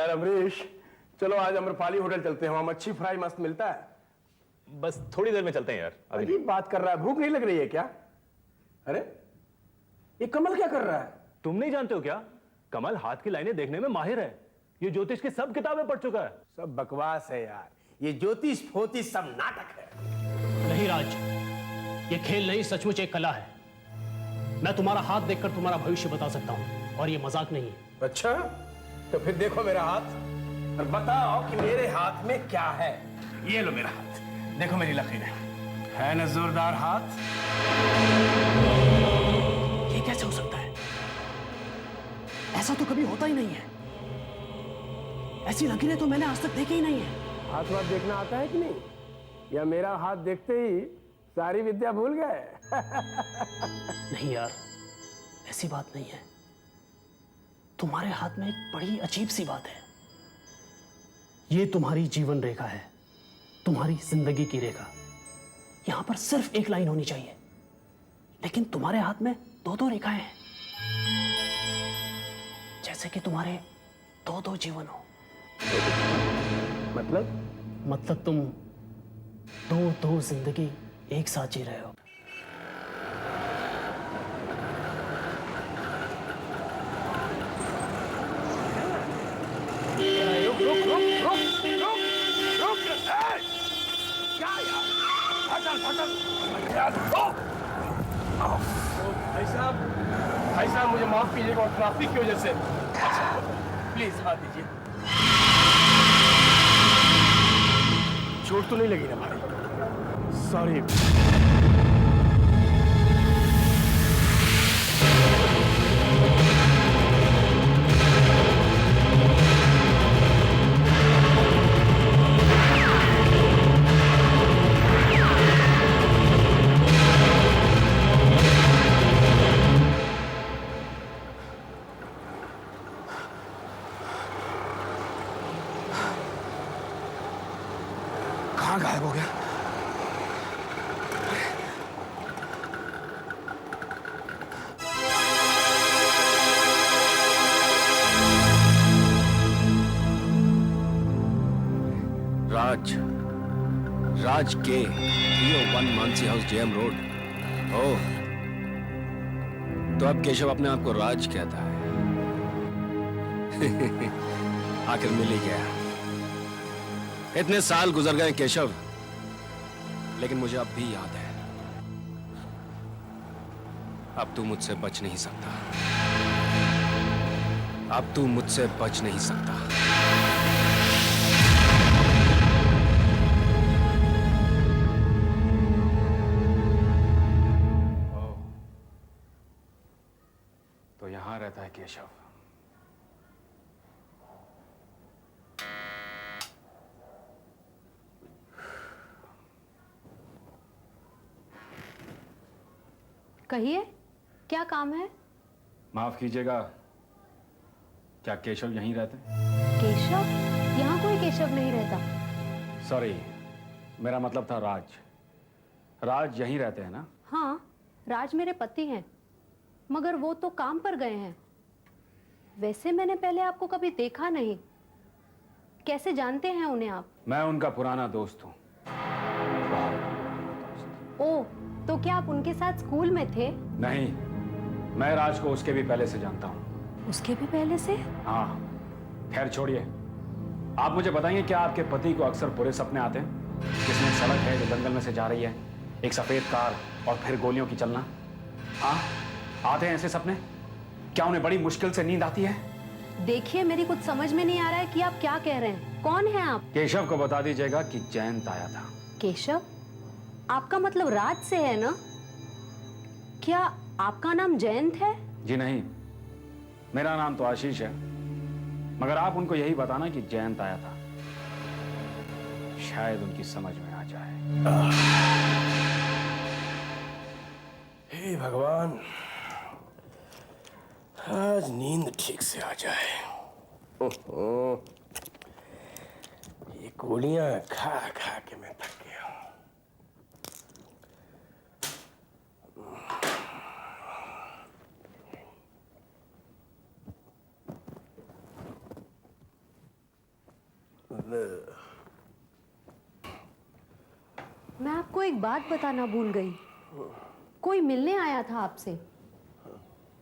यार अमरीश, चलो आज अम्रपाली होटल चलते हैं, वहां मच्छी फ्राई मस्त मिलता है। बस थोड़ी देर में चलते हैं यार। अभी बात कर रहा है, भूख नहीं लग रही है क्या? अरे ये कमल क्या कर रहा है? तुम नहीं जानते हो क्या? कमल हाथ की लाइनें देखने में माहिर है। ये ज्योतिष की सब किताबें पढ़ चुका है। सब बकवास है यार, ये ज्योतिष फोतिष सब नाटक है। नहीं राज, ये खेल नहीं, सचमुच एक कला है। मैं तुम्हारा हाथ देखकर तुम्हारा भविष्य बता सकता हूं, और ये मजाक नहीं है। अच्छा, तो फिर देखो मेरा हाथ और बताओ कि मेरे हाथ में क्या है। ये लो मेरा हाथ, देखो मेरी लकीरें, है ना जोरदार हाथ? ये कैसे हो सकता है? ऐसा तो कभी होता ही नहीं है। ऐसी लकीरें तो मैंने आज तक देखी ही नहीं है। हाथ वाथ देखना आता है कि नहीं, या मेरा हाथ देखते ही सारी विद्या भूल गए? नहीं यार, ऐसी बात नहीं है। तुम्हारे हाथ में एक बड़ी अजीब सी बात है। ये तुम्हारी जीवन रेखा है, तुम्हारी जिंदगी की रेखा। यहां पर सिर्फ एक लाइन होनी चाहिए, लेकिन तुम्हारे हाथ में दो दो रेखाएं हैं, जैसे कि तुम्हारे दो दो जीवन हो। मतलब तुम दो दो जिंदगी एक साथ जी रहे हो। क्या यार, फटल भाई साहब मुझे माफ कीजिएगा, और ट्रैफिक की वजह से। प्लीज हाथ दीजिए। चोट तो नहीं लगी ना भाई? सॉरी। कहाँ गायब हो गया? राज के 301 मानसी हाउस जेएम रोड। ओह, तो अब केशव अपने आप को राज कहता है। आखिर मिल ही गया। इतने साल गुजर गए केशव, लेकिन मुझे अब भी याद है। अब तू मुझसे बच नहीं सकता। अब तू मुझसे बच नहीं सकता। तो यहां रहता है केशव। कहिए, क्या काम है? माफ कीजिएगा, क्या केशव यहीं रहते? केशव? यहाँ कोई केशव नहीं रहता। सॉरी, मेरा मतलब था राज। राज यहीं रहते हैं ना? हाँ, राज मेरे पति हैं, मगर वो तो काम पर गए हैं। वैसे मैंने पहले आपको कभी देखा नहीं। कैसे जानते हैं उन्हें आप? मैं उनका पुराना दोस्त हूँ। ओह, तो क्या आप उनके साथ स्कूल में थे? नहीं, मैं राज को उसके भी पहले से जानता हूँ। उसके भी पहले से? हाँ, खैर छोड़िए। आप मुझे बताइए, क्या आपके पति को अक्सर बुरे सपने आते हैं, जिसमें एक सड़क है जो जंगल में से जा रही है, एक सफेद कार और फिर गोलियों की चलना? हाँ, आते हैं ऐसे सपने? क्या उन्हें बड़ी मुश्किल से नींद आती है? देखिए, मेरी कुछ समझ में नहीं आ रहा है कि आप क्या कह रहे हैं। कौन है आप? केशव को बता दीजिएगा कि जयंत आया था। केशव? आपका मतलब राज से है ना? क्या आपका नाम जयंत है? जी नहीं, मेरा नाम तो आशीष है, मगर आप उनको यही बताना कि जयंत आया था। शायद उनकी समझ में आ जाए। हे भगवान, आज नींद ठीक से आ जाए। ये गोलियां खा खा के मैं थक गया हूं। मैं आपको एक बात बताना भूल गई। कोई मिलने आया था आपसे।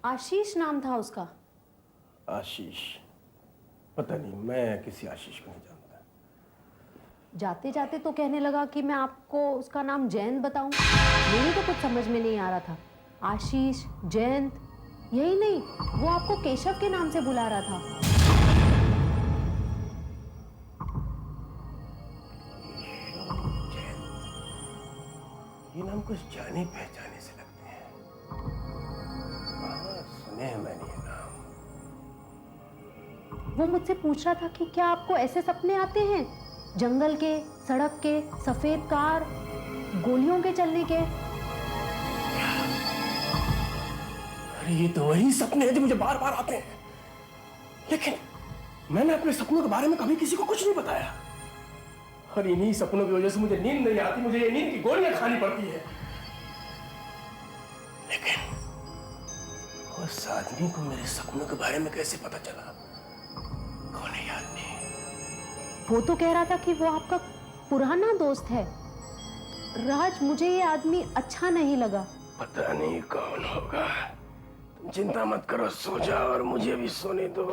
आशीष नाम था उसका। आशीष? पता नहीं, मैं किसी आशीष को नहीं जानता। जाते जाते तो कहने लगा कि मैं आपको उसका नाम जयंत बताऊं। मेरी तो कुछ समझ में नहीं आ रहा था। आशीष, जयंत, यही नहीं, वो आपको केशव के नाम से बुला रहा था। ये नाम कुछ जाने पहचाने से लगते हैं। हाँ, सुने हैं मैंने ये नाम। वो मुझसे पूछ रहा था कि क्या आपको ऐसे सपने आते हैं, जंगल के, सड़क के, सफेद कार, गोलियों के चलने के। अरे ये तो वही सपने हैं जो मुझे बार बार आते हैं, लेकिन मैंने अपने सपनों के बारे में कभी किसी को कुछ नहीं बताया। और इन्हीं सपनों की वजह से मुझे नींद नहीं आती, मुझे ये नींद की गोलियां खानी पड़ती है। लेकिन उस आदमी को मेरे सपनों के बारे में कैसे पता चला? कौन है ये आदमी? वो तो कह रहा था कि वो आपका पुराना दोस्त है। राज, मुझे ये आदमी अच्छा नहीं लगा। पता नहीं कौन होगा। तुम चिंता मत करो, सो जाओ और मुझे भी सोने दो।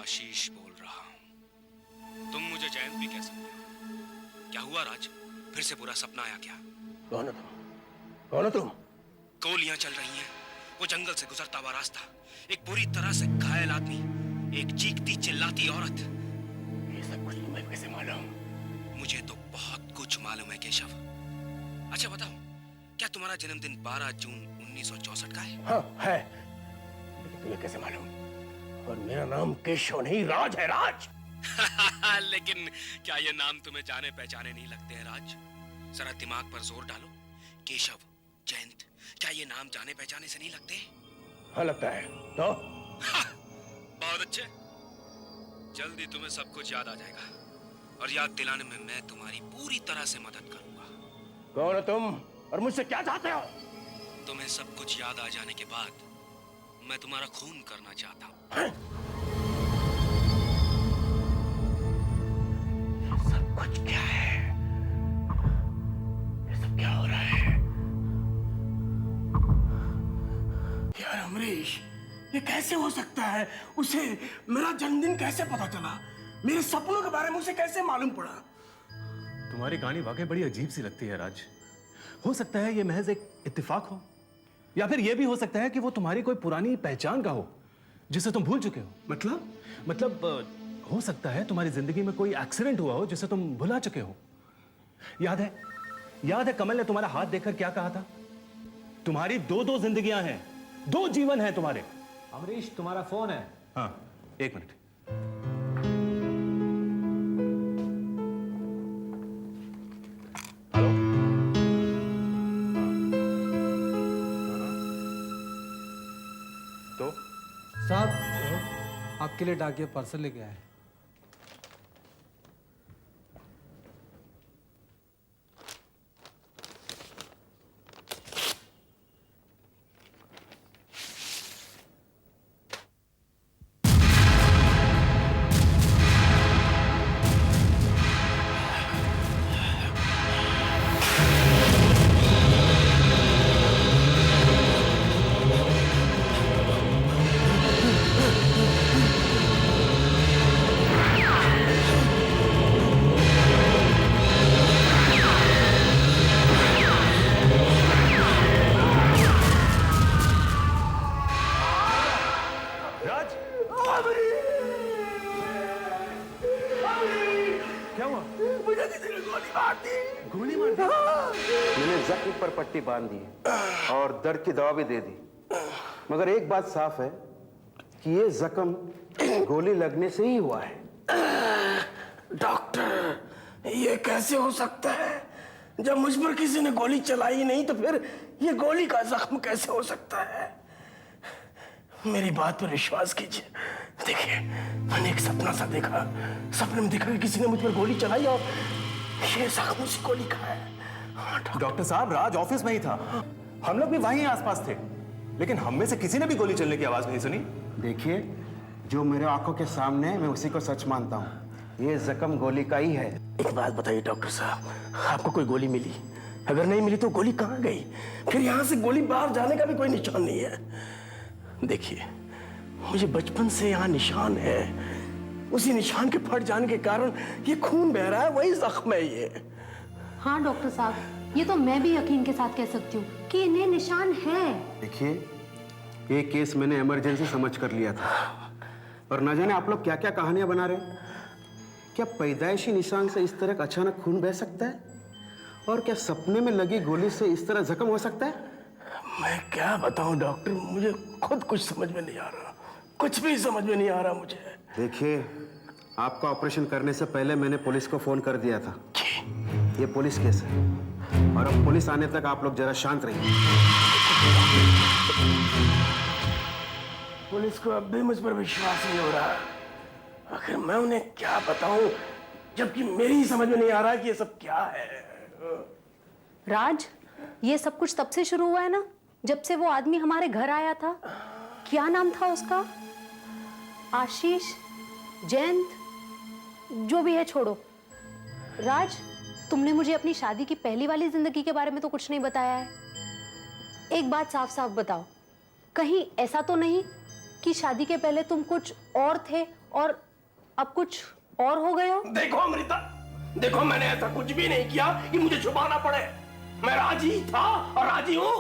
आशीष बोल रहा हूं। तुम मुझे जयंत भी कह सकते हो। क्या हुआ राज, फिर से बुरा सपना आया क्या? कौन हो तुम? कौन हो तुम? गोलियां चल रही हैं, वो जंगल से गुजरता हुआ रास्ता, एक बुरी तरह से घायल आदमी, एक चीखती चिल्लाती औरत। ये सब कुछ तुम्हें कैसे मालूम? मुझे तो बहुत कुछ मालूम है केशव। अच्छा बताओ, क्या तुम्हारा जन्मदिन 12 जून 1964 का है? हाँ है, लेकिन तुम्हें कैसे मालूम? और मेरा नाम केशव नहीं, राज है, राज। लेकिन क्या ये नाम तुम्हें जाने पहचाने नहीं लगते हैं राज? जरा दिमाग पर जोर डालो। केशव, जयंत, क्या ये नाम जाने पहचाने से नहीं लगते? हाँ लगता है। तो बहुत अच्छे, जल्दी तुम्हें सब कुछ याद आ जाएगा और याद दिलाने में मैं तुम्हारी पूरी तरह से मदद करूंगा। कौन हो तुम और मुझसे क्या चाहते हो? तुम्हें सब कुछ याद आ जाने के बाद मैं तुम्हारा खून करना चाहता हूँ। ये सब कुछ क्या है? ये सब क्या हो रहा है? यार अमरीश, ये कैसे हो सकता है? उसे मेरा जन्मदिन कैसे पता चला? मेरे सपनों के बारे में उसे कैसे मालूम पड़ा? तुम्हारी कहानी वाकई बड़ी अजीब सी लगती है राज। हो सकता है ये महज एक इत्तेफाक हो, या फिर यह भी हो सकता है कि वो तुम्हारी कोई पुरानी पहचान का हो जिसे तुम भूल चुके हो। मतलब हो सकता है तुम्हारी जिंदगी में कोई एक्सीडेंट हुआ हो जिसे तुम भुला चुके हो। याद है कमल ने तुम्हारा हाथ देखकर क्या कहा था? तुम्हारी दो जिंदगियां हैं, 2 जीवन हैं तुम्हारे। अमरीश, तुम्हारा फोन है। हाँ, 1 मिनट। हेलो। तो साहब, आपके लिए डाकिया पार्सल लेके आए। ने किसी ने गोली मार दी। गोली मार दी? मैंने जख्म पर पट्टी बांध दी और दर्द की दवा भी दे दी, मगर एक बात साफ है कि ये जख्म गोली लगने से ही हुआ है। डॉक्टर, ये कैसे हो सकता है? जब मुझ पर किसी ने गोली चलाई नहीं तो फिर ये गोली का जख्म कैसे हो सकता है? मेरी बात पर विश्वास कीजिए। देखिए, मैंने एक सपना सा देखा। सपने में देखा कि किसी ने मुझ पर गोली चलाई और ये जख्म उसी गोली का है। डॉक्टर साहब, राज ऑफिस में ही था, हम लोग भी वहीं आसपास थे, लेकिन हम में से किसी ने भी गोली चलने की आवाज नहीं सुनी। देखिए, जो मेरे आंखों के सामने है मैं उसी को सच मानता हूँ। ये जख्म गोली का ही है। एक बात बताइए डॉक्टर साहब, आपको कोई गोली मिली? अगर नहीं मिली तो गोली कहाँ गई? फिर यहाँ से गोली बाहर जाने का भी कोई निशान नहीं है। देखिए, मुझे बचपन से यहाँ निशान है। उसी निशान के फट जाने के कारण ये खून बह रहा है, वही जख्म है ये। हाँ डॉक्टर साहब, ये तो मैं भी यकीन के साथ कह सकती हूँ कि इन्हें निशान है। देखिए, ये केस मैंने इमरजेंसी समझ कर लिया था, और न जाने आप लोग क्या क्या कहानियां बना रहे हैं। क्या पैदाइशी निशान से इस तरह का अचानक खून बह सकता है? और क्या सपने में लगी गोली से इस तरह जख्म हो सकता है? मैं क्या बताऊं डॉक्टर, मुझे खुद कुछ समझ में नहीं आ रहा। कुछ भी समझ में नहीं आ रहा मुझे। देखिए, आपका ऑपरेशन करने से पहले मैंने पुलिस को फोन कर दिया था। ये पुलिस केस है, और अब पुलिस आने तक आप लोग जरा शांत रहिए। पुलिस को अब भी मुझ पर विश्वास नहीं हो रहा। आखिर मैं उन्हें क्या बताऊं, जबकि मेरी ही समझ में नहीं आ रहा कि ये सब क्या है। राज, ये सब कुछ तब से शुरू हुआ है ना, जब से वो आदमी हमारे घर आया था। क्या नाम था उसका? आशीष, जयंत, जो भी है छोड़ो। राज, तुमने मुझे अपनी शादी की पहली वाली जिंदगी के बारे में तो कुछ नहीं बताया है। एक बात साफ साफ बताओ, कहीं ऐसा तो नहीं कि शादी के पहले तुम कुछ और थे और अब कुछ और हो गए हो? देखो अमृता, देखो, मैंने ऐसा कुछ भी नहीं किया कि मुझे छुपाना पड़े। मैं राजी था और राजी हूं।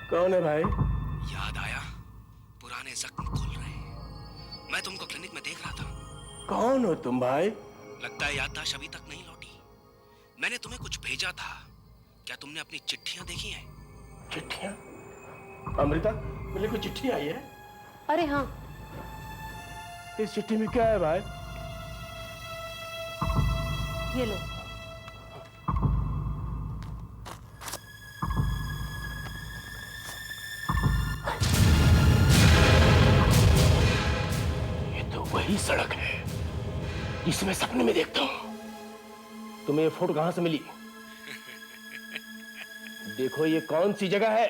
कौन है भाई? याद आया? पुराने जख्म खुल रहे हैं। मैं तुमको क्लिनिक में देख रहा था। कौन हो तुम भाई? लगता है याददाश्त अभी तक नहीं लौटी। मैंने तुम्हें कुछ भेजा था, क्या तुमने अपनी चिट्ठियां देखी हैं? चिट्ठियां? अमृता, मुझे कोई चिट्ठी आई है? अरे हाँ, इस चिट्ठी में क्या है भाई? ये लो। ये तो वही सड़क है जिसे मैं सपने में देखता हूं। तुम्हें ये फोटो कहां से मिली? देखो, ये कौन सी जगह है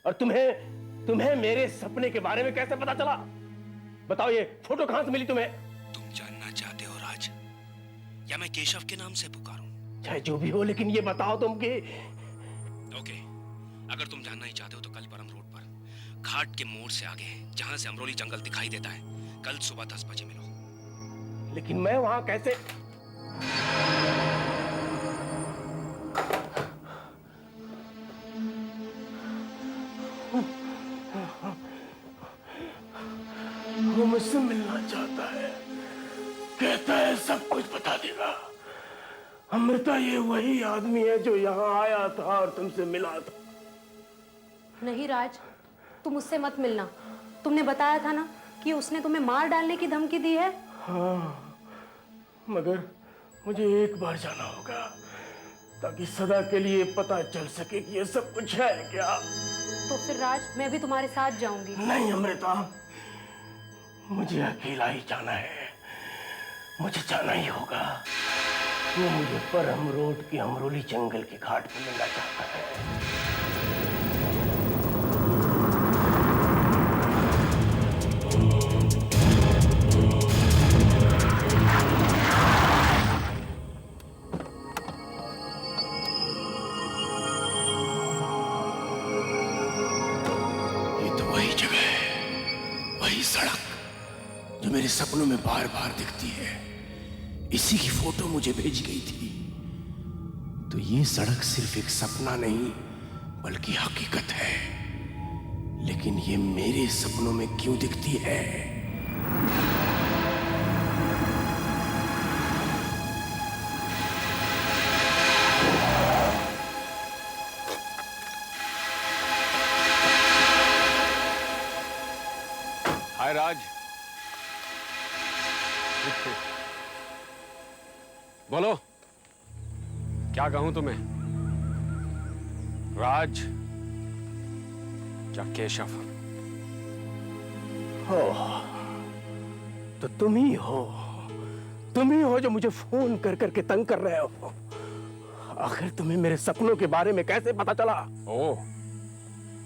और तुम्हें मेरे सपने के बारे में कैसे पता चला? बताओ, ये फोटो कहां से मिली तुम्हें? तुम जानना चाहते हो राज, या मैं केशव के नाम से पुकारूं? चाहे जो भी हो, लेकिन ये बताओ तुम कि ओके, अगर तुम जानना ही चाहते हो तो कल परम रोड पर घाट के मोड़ से आगे, जहां से अमरोली जंगल दिखाई देता है, कल सुबह 10 बजे मिलो। लेकिन मैं वहां कैसे? वो मुझसे मिलना चाहता है, कहता है सब कुछ बता देगा। अमृता, ये वही आदमी है जो यहाँ आया था और तुमसे मिला था। नहीं राज, तुम उससे मत मिलना। तुमने बताया था ना कि उसने तुम्हें मार डालने की धमकी दी है। हाँ, मगर मुझे एक बार जाना होगा ताकि सदा के लिए पता चल सके कि ये सब कुछ है क्या। तो फिर राज, मैं भी तुम्हारे साथ जाऊंगी। नहीं अमृता, मुझे अकेला ही जाना है। मुझे जाना ही होगा। वो मुझे परम रोड के अमरोली जंगल के घाट पे मिलना चाहता है। ये तो वही जगह है, वही सड़क जो मेरे सपनों में बार बार दिखती है। इसी की फोटो मुझे भेजी गई थी। तो ये सड़क सिर्फ एक सपना नहीं बल्कि हकीकत है। लेकिन ये मेरे सपनों में क्यों दिखती है? हाय राज। बोलो, क्या कहूं तुम्हें? राज या केशव? हो तो तुम ही हो जो मुझे फोन कर करके तंग कर रहे हो। आखिर तुम्हें मेरे सपनों के बारे में कैसे पता चला? ओह,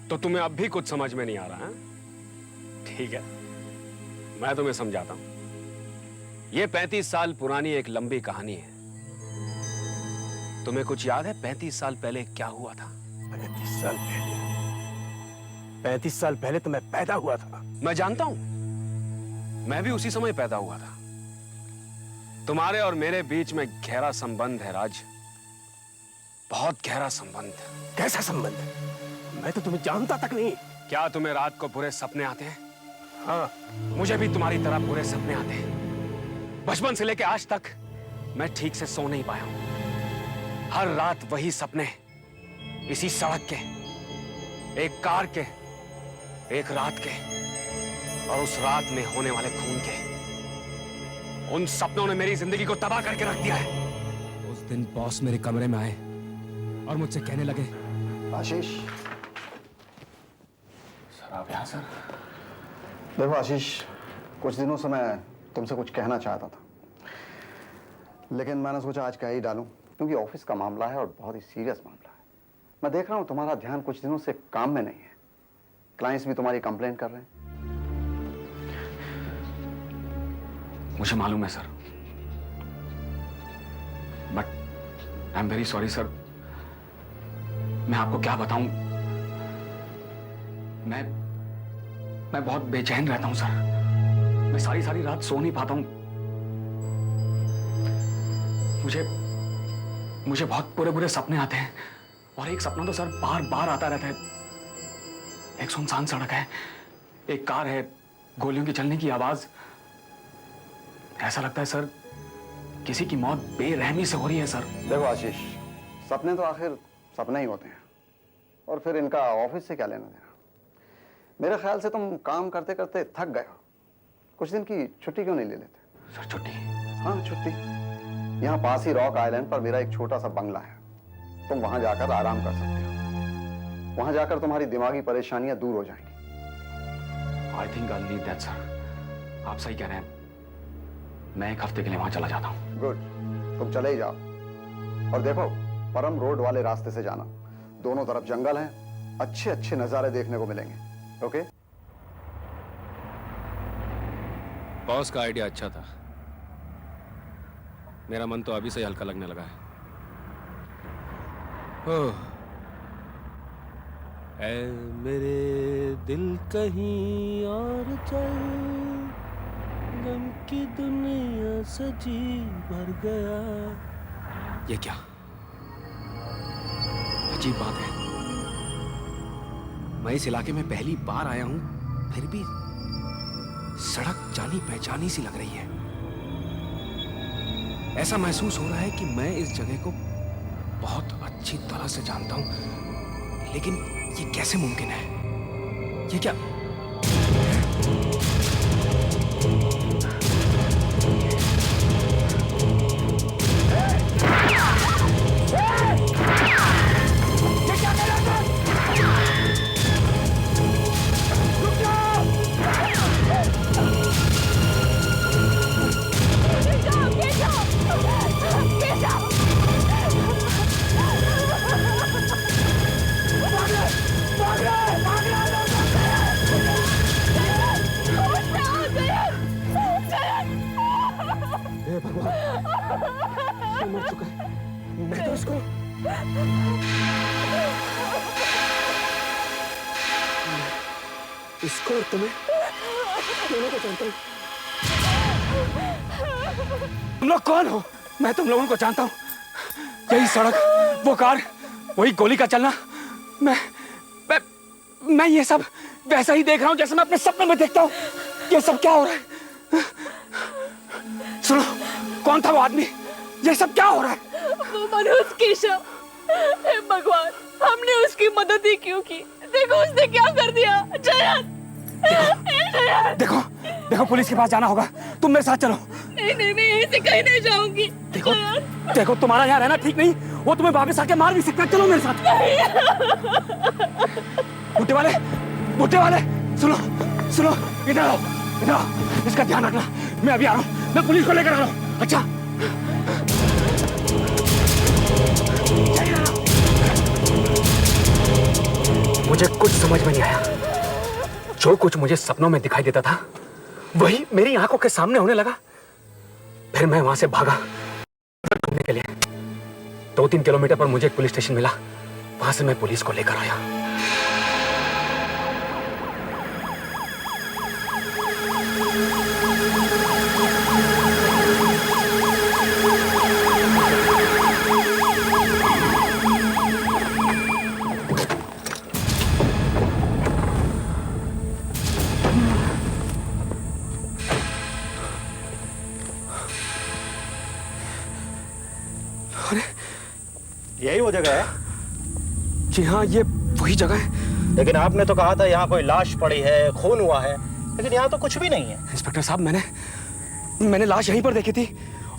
तो तुम्हें अब भी कुछ समझ में नहीं आ रहा है? ठीक है, मैं तुम्हें समझाता हूं। यह 35 साल पुरानी एक लंबी कहानी है। तुम्हें कुछ याद है 35 साल पहले क्या हुआ था? 35 साल पहले? 35 साल पहले तो मैं पैदा हुआ था। मैं जानता हूं, मैं भी उसी समय पैदा हुआ था। तुम्हारे और मेरे बीच में गहरा संबंध है राज, बहुत गहरा संबंध। कैसा संबंध? मैं तो तुम्हें जानता तक नहीं। क्या तुम्हें रात को बुरे सपने आते हैं? हाँ, मुझे भी तुम्हारी तरह बुरे सपने आते हैं। बचपन से लेकर आज तक मैं ठीक से सो नहीं पाया हूं। हर रात वही सपने, इसी सड़क के, एक कार के, एक रात के, और उस रात में होने वाले खून के। उन सपनों ने मेरी जिंदगी को तबाह करके रख दिया है। उस दिन बॉस मेरे कमरे में आए और मुझसे कहने लगे, आशीष। सर आप यहाँ? सर देखो आशीष, कुछ दिनों से मैं तुमसे कुछ कहना चाहता था, लेकिन मैंने सोचा आज कह ही डालूं, क्योंकि ऑफिस का मामला है और बहुत ही सीरियस मामला है। मैं देख रहा हूं तुम्हारा ध्यान कुछ दिनों से काम में नहीं है। क्लाइंट्स भी तुम्हारी कंप्लेंट कर रहे हैं। मुझे मालूम है sir, but I am very sorry sir. मैं आपको क्या बताऊं, मैं बहुत बेचैन रहता हूं सर। मैं सारी रात सो नहीं पाता हूं। मुझे बहुत बुरे सपने आते हैं, और एक सपना तो सर बार बार आता रहता है। एक सुनसान सड़क है, एक कार है, गोलियों की चलने की आवाज। ऐसा लगता है सर किसी की मौत बेरहमी से हो रही है सर। देखो आशीष, सपने तो आखिर सपने ही होते हैं, और फिर इनका ऑफिस से क्या लेना देना। मेरे ख्याल से तुम काम करते करते थक गए हो। कुछ दिन की छुट्टी क्यों नहीं ले लेते? सर छुट्टी? हाँ छुट्टी। यहाँ पास ही रॉक आइलैंड पर मेरा एक छोटा सा बंगला है, तुम वहां जाकर आराम कर सकते हो। वहां जाकर तुम्हारी दिमागी परेशानियां दूर हो जाएंगी। I think I need that sir. आप सही कह रहे हैं, मैं एक हफ्ते के लिए वहां चला जाता हूँ। गुड, तुम चले ही जाओ। और देखो, परम रोड वाले रास्ते से जाना, दोनों तरफ जंगल है, अच्छे अच्छे नजारे देखने को मिलेंगे। ओके? बॉस का आइडिया अच्छा था, मेरा मन तो अभी से ही हल्का लगने लगा है। ओह, ऐ मेरे दिल कहीं और चल, गम की दुनिया सजी भर गया। ये क्या अजीब बात है। मैं इस इलाके में पहली बार आया हूं, फिर भी सड़क जानी पहचानी सी लग रही है। ऐसा महसूस हो रहा है कि मैं इस जगह को बहुत अच्छी तरह से जानता हूं, लेकिन ये कैसे मुमकिन है? ये क्या? मर चुका है। मैं तो इसको और तुम्हें दोनों को जानता हूं। तुम लोग कौन हो? मैं तुम लोगों को जानता हूं। यही सड़क, वो कार, वही गोली का चलना। मैं ये सब वैसा ही देख रहा हूं जैसे मैं अपने सपने में देखता हूं। ये सब क्या हो रहा है? सुनो, कौन था वो आदमी? ये सब क्या हो रहा है? वो मनोज केशव। हे भगवान, हमने उसकी मदद ही क्यों की? देखो उसने क्या कर दिया। जयंत, देखो देखो पुलिस के पास जाना होगा, तुम मेरे साथ चलो। नहीं नहीं, मैं यहीं से कहीं नहीं जाऊंगी। देखो देखो तुम्हारा यहाँ रहना ठीक नहीं, वो तुम्हें वापस आके मार भी सकता है। चलो मेरे साथ। बुट्टे वाले सुनो सुनो, इधर आओ इधर आओ, इसका ध्यान रखना। मैं अभी आ रहा हूँ, मैं पुलिस को लेकर आ रहा हूँ। अच्छा मुझे कुछ समझ में नहीं आया। जो कुछ मुझे सपनों में दिखाई देता था वही मेरी आंखों के सामने होने लगा। फिर मैं वहां से भागा ढूंढने के लिए। 2-3 किलोमीटर पर मुझे एक पुलिस स्टेशन मिला, वहां से मैं पुलिस को लेकर आया। यही वो जगह है? जी हाँ, ये वही जगह है। लेकिन आपने तो कहा था यहाँ कोई लाश पड़ी है, खून हुआ है, लेकिन यहाँ तो कुछ भी नहीं है। इंस्पेक्टर साहब, मैंने लाश यहीं पर देखी थी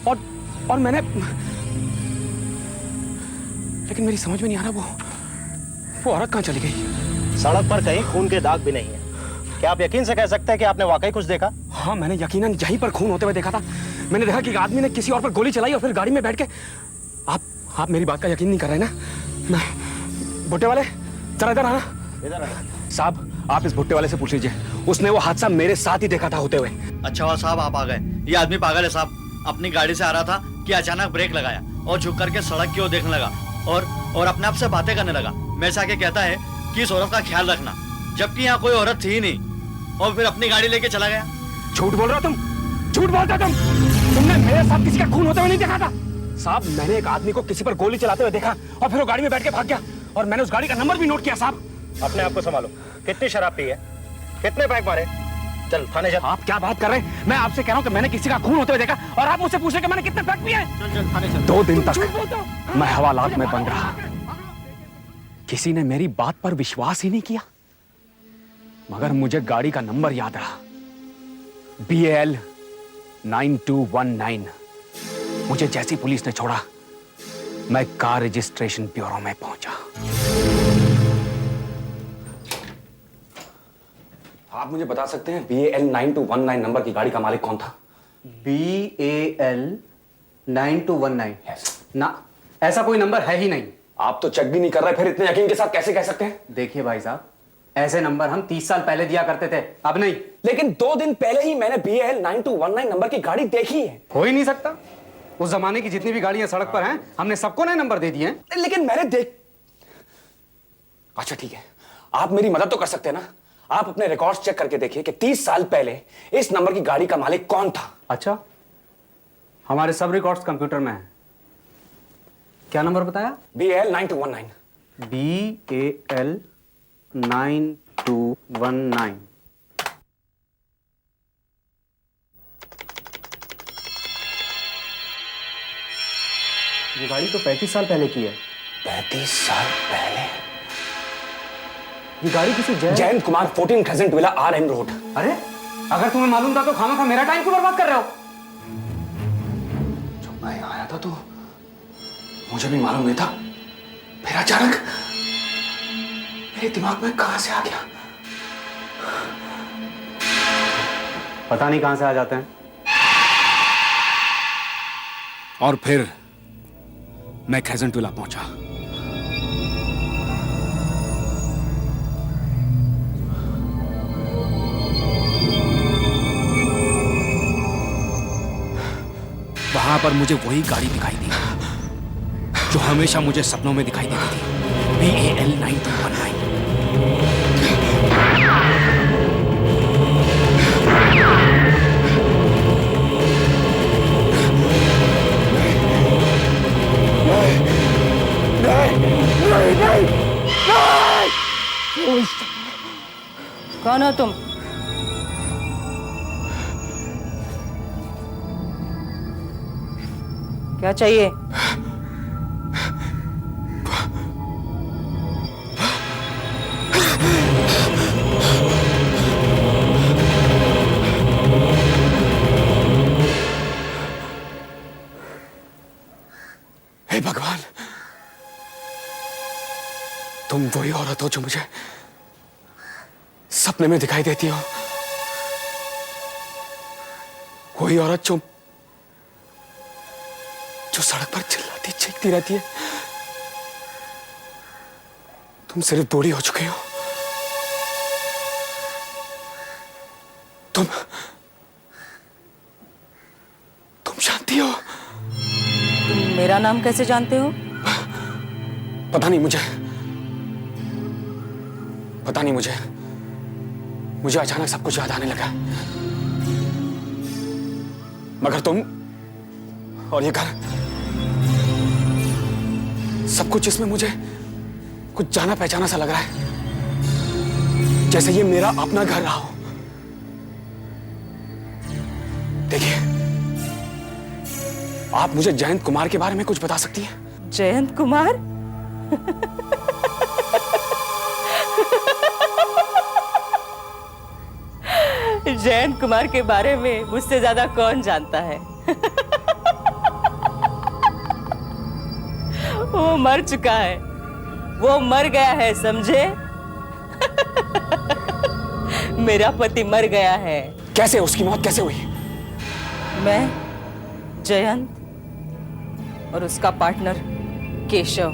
और मैंने, लेकिन मेरी समझ में नहीं आ रहा वो औरत कहाँ चली गई। सड़क पर कहीं खून के दाग भी नहीं है। क्या आप यकीन से कह सकते हैं कि आपने वाकई कुछ देखा? हाँ, मैंने यकीनन यहीं पर खून होते हुए देखा था। मैंने देखा कि एक आदमी ने किसी और पर गोली चलाई और फिर गाड़ी में बैठ के। आप मेरी बात का यकीन नहीं कर रहे ना? मैं भुट्टे वाले, जरा इधर आना। इधर आना साहब, आप इस भुट्टे वाले से पूछ लीजिए, उसने वो हादसा मेरे साथ ही देखा था होते हुए। अच्छा हुआ साहब आप आ गए। ये आदमी पागल है साहब। अपनी गाड़ी से आ रहा था कि अचानक ब्रेक लगाया और झुक करके सड़क की ओर देखने लगा और अपने आप से बातें करने लगा। मेरे से आके कहता है कि इस औरत का ख्याल रखना, जबकि यहाँ कोई औरत थी ही नहीं, और फिर अपनी गाड़ी लेके चला गया। झूठ बोल रहे हो तुम, झूठ बोलते तुम। तुमने मेरे साथ किसी का खून होते हुए नहीं देखा था। साहब, मैंने एक आदमी को किसी पर गोली चलाते हुए देखा और फिर वो गाड़ी में बैठ के भाग गया, और मैंने उस गाड़ी का नंबर भी नोट किया। साहब, अपने आप को संभालो। कितनी शराब पी है? कितने पैक मारे? चल थाने चल। आप क्या बात कर रहे हैं? मैं आपसे कह रहा हूँ कि मैंने किसी का खून होते हुए देखा और आप मुझसे पूछ रहे कि मैंने कितने पैक पिए हैं? चल थाने चल। 2 दिन तक मैं हवालात में बंद रहा। किसी ने मेरी बात पर विश्वास ही नहीं किया, मगर मुझे गाड़ी का नंबर याद रहा, BAL 9219। मुझे जैसी पुलिस ने छोड़ा, मैं कार रजिस्ट्रेशन ब्यूरो में पहुंचा। आप मुझे बता सकते हैं BAL 9219 नंबर की गाड़ी का मालिक कौन था? BAL 9219? ना, ऐसा कोई नंबर है ही नहीं। आप तो चेक भी नहीं कर रहे, फिर इतने यकीन के साथ कैसे कह सकते हैं? देखिए भाई साहब, ऐसे नंबर हम 30 साल पहले दिया करते थे, अब नहीं। लेकिन 2 दिन पहले ही मैंने BAL 9219 नंबर की गाड़ी देखी है। हो ही नहीं सकता। उस जमाने की जितनी भी गाड़ियां सड़क पर हैं, हमने सबको नए नंबर दे दिए हैं। लेकिन मैंने अच्छा ठीक है, आप मेरी मदद तो कर सकते हैं ना? आप अपने रिकॉर्ड्स चेक करके देखिए कि 30 साल पहले इस नंबर की गाड़ी का मालिक कौन था। अच्छा, हमारे सब रिकॉर्ड्स कंप्यूटर में हैं। क्या नंबर बताया? BAL 9219। BAL 9219। ये गाड़ी तो 35 साल पहले की है। 35 साल पहले? ये गाड़ी किसी Jayant Kumar, 14 crescent villa, RM road. अरे, अगर तुम्हें मालूम था तो खामखा मेरा टाइम क्यों बर्बाद कर रहे हो? जब मैं आया था तो मुझे भी मालूम नहीं था, फिर अचानक मेरे दिमाग में कहां से आ गया। पता नहीं कहां से आ जाते हैं। और फिर मैं क्रेसेंट विला पहुंचा। वहां पर मुझे वही गाड़ी दिखाई दी जो हमेशा मुझे सपनों में दिखाई देती थी, BAL 9219। कौन हो तुम? क्या चाहिए? वही औरत हो जो मुझे सपने में दिखाई देती हो, वही औरत जो सड़क पर चिल्लाती चीखती रहती है। तुम सिर्फ बूढ़ी हो चुके हो। तुम जानती हो? तुम मेरा नाम कैसे जानते हो? पता नहीं मुझे अचानक सब कुछ याद आने लगा। मगर तुम और ये घर, सब कुछ इसमें मुझे कुछ जाना पहचाना सा लग रहा है, जैसे ये मेरा अपना घर रहा हो। देखिए, आप मुझे जयंत कुमार के बारे में कुछ बता सकती हैं? जयंत कुमार? जयंत कुमार के बारे में मुझसे ज्यादा कौन जानता है? वो मर चुका है, वो मर गया है, समझे? मेरा पति मर गया है। कैसे? उसकी मौत कैसे हुई? मैं, जयंत और उसका पार्टनर केशव,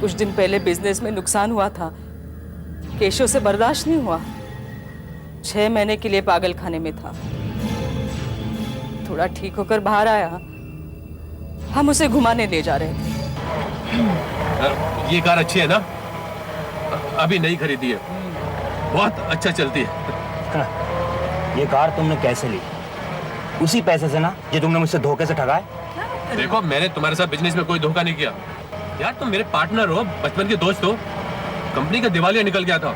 कुछ दिन पहले बिजनेस में नुकसान हुआ था। केशव से बर्दाश्त नहीं हुआ, 6 महीने के लिए पागल खाने में था। थोड़ा ठीक होकर बाहर आया, हम उसे घुमाने ले जा रहे थे। ये कार अच्छी है ना? अभी नई खरीदी है, बहुत अच्छा चलती है। ये कार तुमने कैसे ली? उसी पैसे से ना जो तुमने मुझसे धोखे से ठगा है? देखो, मैंने तुम्हारे साथ बिजनेस में कोई धोखा नहीं किया यार। तुम मेरे पार्टनर हो, बचपन के दोस्त हो। कंपनी का दिवालिया निकल गया था।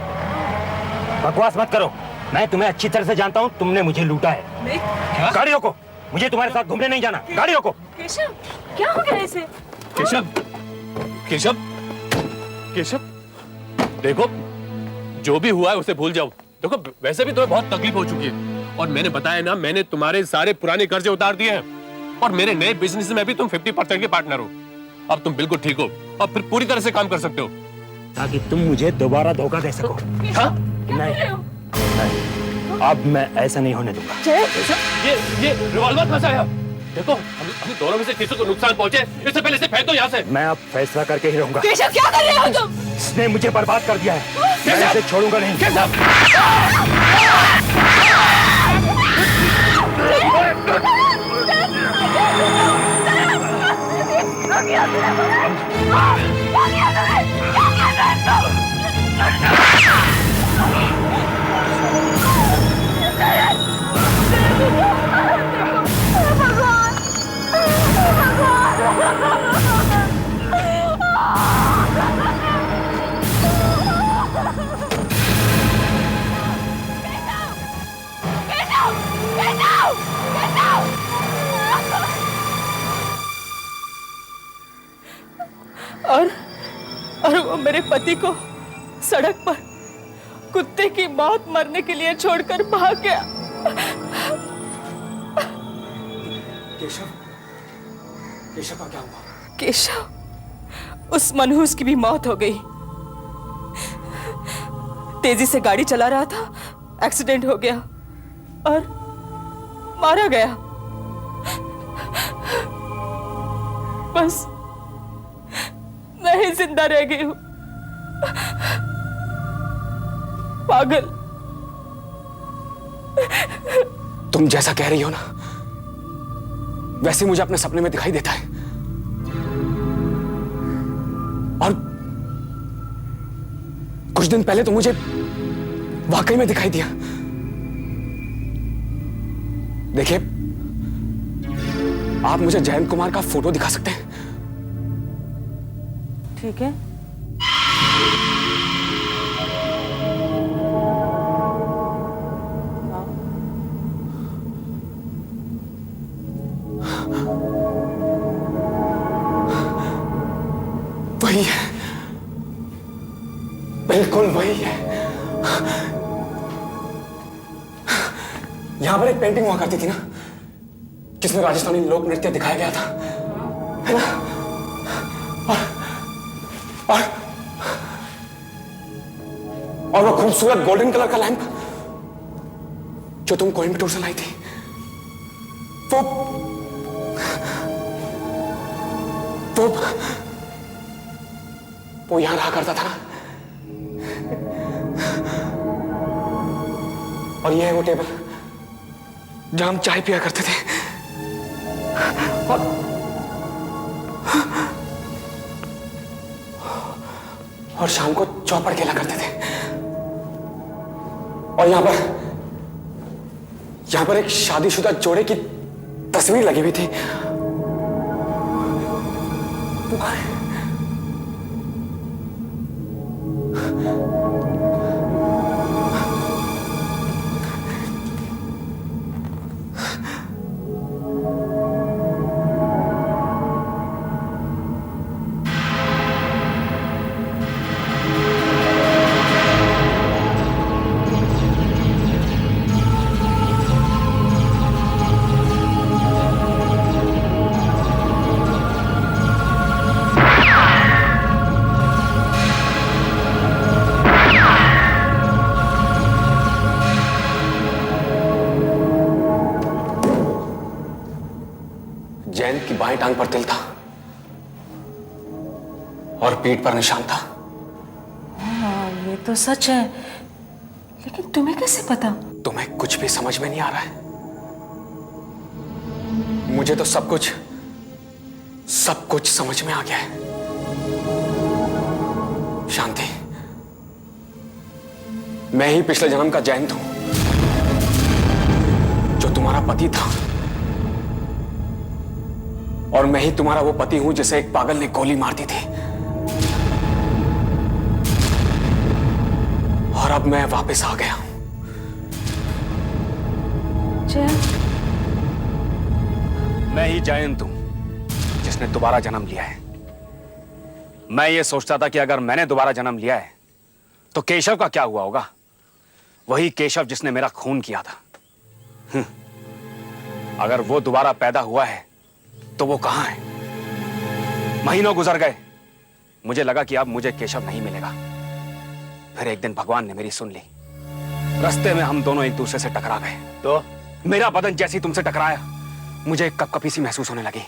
बकवास मत करो, मैं तुम्हें अच्छी तरह से जानता हूँ। तुमने मुझे लूटा है। गाड़ी रोको, मुझे तुम्हारे साथ घूमने नहीं जाना। गाड़ी रोको। केशव, क्या हो गया इसे? केशव, केशव, केशव, देखो जो भी हुआ है उसे भूल जाओ। देखो, वैसे भी तुम्हें बहुत तकलीफ हो चुकी है, और मैंने बताया ना, मैंने तुम्हारे सारे पुराने कर्जे उतार दिए हैं, और मेरे नए बिजनेस में भी तुम 50% के पार्टनर हो। अब तुम बिल्कुल ठीक हो, अब फिर पूरी तरह से काम कर सकते हो, ताकि तुम मुझे दोबारा धोखा दे सको। हाँ? नहीं, अब मैं ऐसा नहीं होने दूंगा। ये रिवॉल्वर फंसा है। देखो, हम दोनों में से किसी को नुकसान पहुंचे, इससे पहले इसे फेंक दो यहाँ से। मैं अब फैसला करके ही रहूंगा। केशव, क्या कर रहे हो तुम? इसने मुझे बर्बाद कर दिया है, मैं इसे छोड़ूंगा नहीं। और वो मेरे पति को सड़क पर कुत्ते की मौत मरने के लिए छोड़कर भाग गया। केशव का क्या हुआ? केशव, उस मनहूस की भी मौत हो गई। तेजी से गाड़ी चला रहा था, एक्सीडेंट हो गया और मारा गया। बस मैं ही जिंदा रह गई हूं। पागल। तुम जैसा कह रही हो ना, वैसे मुझे अपने सपने में दिखाई देता है, और कुछ दिन पहले तो मुझे वाकई में दिखाई दिया। देखिए, आप मुझे जयंत कुमार का फोटो दिखा सकते हैं? ठीक है। वही है, बिल्कुल वही है। यहां पर एक पेंटिंग हुआ करती थी ना, जिसमें राजस्थानी लोक नृत्य दिखाया गया था, है ना? और वो खूबसूरत गोल्डन कलर का लैंप जो तुम कोयम्बटूर से लाई थी, वो यहां रहा करता था ना। और ये है वो टेबल जहां हम चाय पिया करते थे। और शाम को चौपड़ खेला करते थे। और यहां पर एक शादीशुदा जोड़े की तस्वीर लगी हुई थी। जैन की बाएं टांग पर तिल था और पीठ पर निशान था। हाँ, ये तो सच है, लेकिन तुम्हें कैसे पता? तुम्हें कुछ भी समझ में नहीं आ रहा है। मुझे तो सब कुछ समझ में आ गया है। शांति, मैं ही पिछले जन्म का जैन हूं जो तुम्हारा पति था, और मैं ही तुम्हारा वो पति हूं जिसे एक पागल ने गोली मार दी थी। और अब मैं वापस आ गया हूं। मैं ही जयंत हूं जिसने दोबारा जन्म लिया है। मैं ये सोचता था कि अगर मैंने दोबारा जन्म लिया है तो केशव का क्या हुआ होगा। वही केशव जिसने मेरा खून किया था। अगर वो दोबारा पैदा हुआ है तो वो कहां है? महीनों गुजर गए, मुझे लगा कि अब मुझे केशव नहीं मिलेगा। फिर एक दिन भगवान ने मेरी सुन ली। रास्ते में हम दोनों एक दूसरे से टकरा गए। तो मेरा बदन जैसी तुमसे टकराया, मुझे कपकपी सी महसूस होने लगी।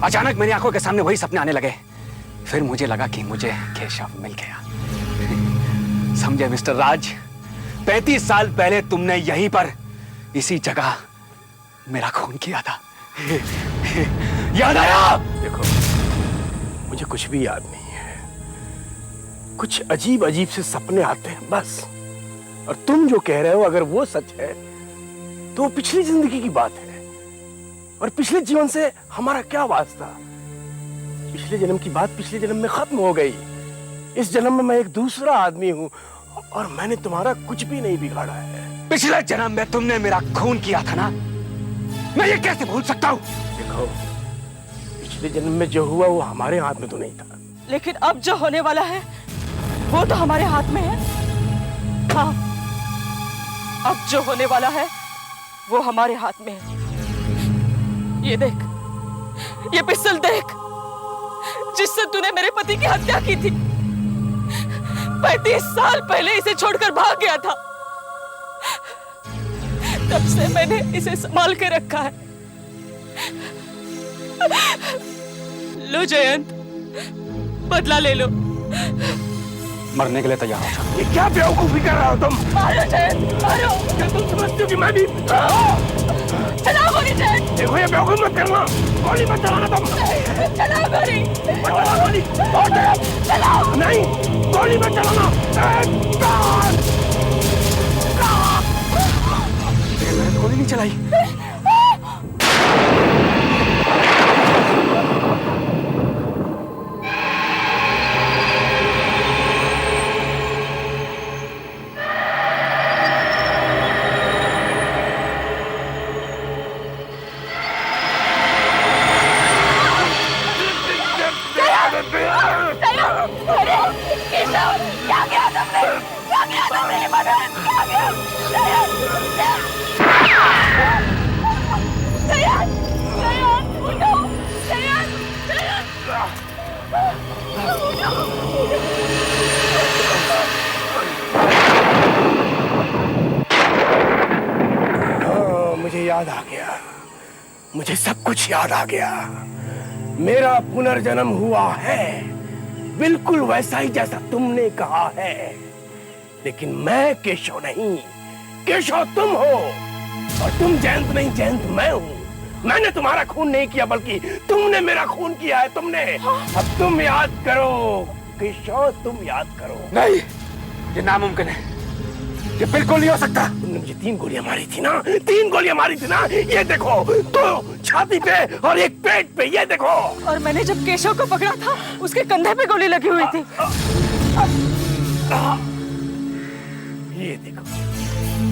अचानक मेरी आंखों के सामने वही सपने आने लगे। फिर मुझे लगा कि मुझे केशव मिल गया। समझे मिस्टर राज, 35 साल पहले तुमने यहीं पर इसी जगह मेरा खून किया था। याद आया? देखो, मुझे कुछ भी याद नहीं है। कुछ अजीब अजीब से सपने आते हैं बस। और तुम जो कह रहे हो अगर वो सच है तो वो पिछली जिंदगी की बात है। और पिछले जीवन से हमारा क्या वास्ता? पिछले जन्म की बात पिछले जन्म में खत्म हो गई। इस जन्म में मैं एक दूसरा आदमी हूं और मैंने तुम्हारा कुछ भी नहीं बिगाड़ा है। पिछले जन्म में तुमने मेरा खून किया था ना, मैं ये कैसे भूल सकता हूं? देखो, पिछले जन्म में जो हुआ वो हमारे हाथ में तो नहीं था, लेकिन अब जो होने वाला है वो तो हमारे हाथ में है। हाँ, अब जो होने वाला है वो हमारे हाथ में है। ये देख, ये पिस्तौल देख, जिससे तूने मेरे पति की हत्या की थी। 35 साल पहले इसे छोड़कर भाग गया था। तब से मैंने इसे संभाल के रखा है। लो जयंत, बदला ले लो। मरने के लिए तैयार हो जाओ। ये क्या बेवकूफी कर रहा हो तुम? मारो जयंत, मारो। क्या तुम समझते हो कि मैं भी? चलाओ गोली जयंत। देखो, ये बेवकूफ मत करना। गोली मत चलाना तुम। चलाओ गोली। चलाओ गोली। चलाओ। नहीं, गोली मत चलाना। मैंने गोली नहीं चलाई। याद आ गया, मुझे सब कुछ याद आ गया। मेरा पुनर्जन्म हुआ है बिल्कुल वैसा ही जैसा तुमने कहा है, लेकिन मैं केशव नहीं, केशव तुम हो। और तुम जयंत नहीं, जयंत मैं हूँ। मैंने तुम्हारा खून नहीं किया, बल्कि तुमने मेरा खून किया है। तुमने। अब तुम याद करो केशव, तुम याद करो। नहीं, ये नामुमकिन है, ये बिल्कुल नहीं हो सकता। तुमने मुझे 3 गोलियां मारी थी ना, 3 गोलियां मारी थी ना। ये देखो, 2 छाती पे और 1 पेट पे, ये देखो। और मैंने जब केशव को पकड़ा था, उसके कंधे पे गोली लगी हुई थी। ये देखो,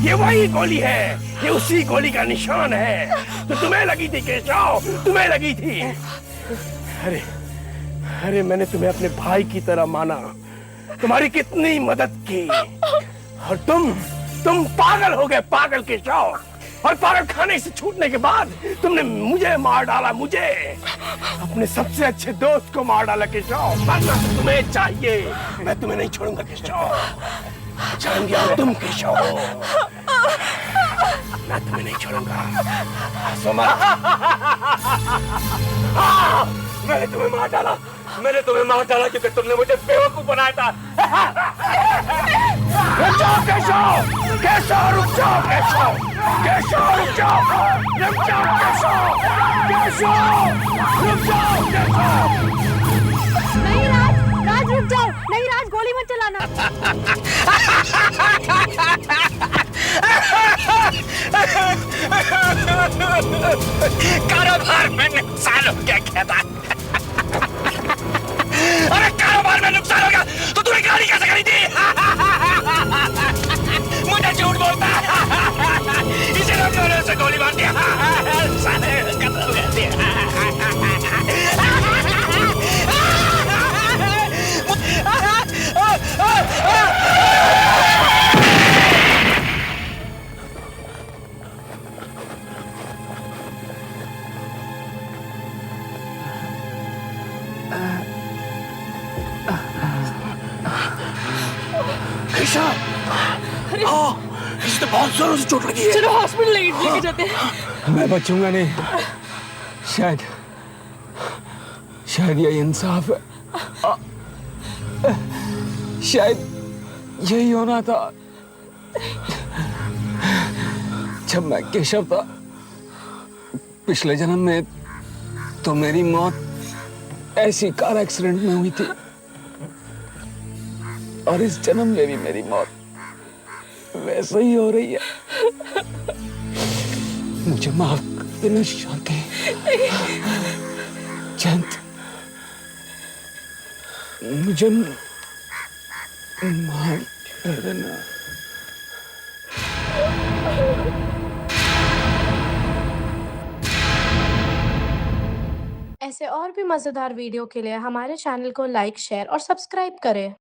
ये वही गोली है, ये उसी गोली का निशान है तो तुम्हें लगी थी केशव, तुम्हें लगी थी। अरे मैंने तुम्हें अपने भाई की तरह माना, तुम्हारी कितनी मदद की, और तुम पागल हो गए, पागल केशव। और पागल खाने से छूटने के बाद तुमने मुझे मार डाला, मुझे, अपने सबसे अच्छे दोस्त को मार डाला केशव। मरना तो तुम्हें चाहिए, मैं तुम्हें नहीं छोड़ूंगा केशव। जान गया तुम केशव हो, मैं तुम्हें नहीं छोड़ूंगा। मैंने तुम्हें मार डाला, मैंने तुम्हें मार डाला क्योंकि तुमने मुझे बेवकूफ बनाया था। रुक जाओ केशव, केशव रुक जाओ, केशव, केशव रुक जाओ, रुक जाओ केशव, केशव रुक जाओ, केशव। नहीं राज रुक जाओ, नहीं राज गोली मत चलाना। कारोबार में नुकसान हो गया क्या था? अरे कारोबार में नुकसान हो गया तो तूने गाड़ी कैसे खरीदी? मुझे झूठ बोलता, इसीलिए मैंने उसे गोली मार दिया। साले कत्ल कर दिया। इसे बहुत जोरों से चोट लगी है। चलो हॉस्पिटल लेके जाते हैं। मैं बचूंगा नहीं, शायद ये इंसाफ है, शायद यही होना था। जब मैं केशव था पिछले जन्म में, तो मेरी मौत ऐसी कार एक्सीडेंट में हुई थी, और इस जन्म में भी मेरी मौत वैसे ही हो रही है। मुझे माफ कर देना शांति, जयंत, मुझे माफ कर देना। ऐसे और भी मजेदार वीडियो के लिए हमारे चैनल को लाइक, शेयर और सब्सक्राइब करें।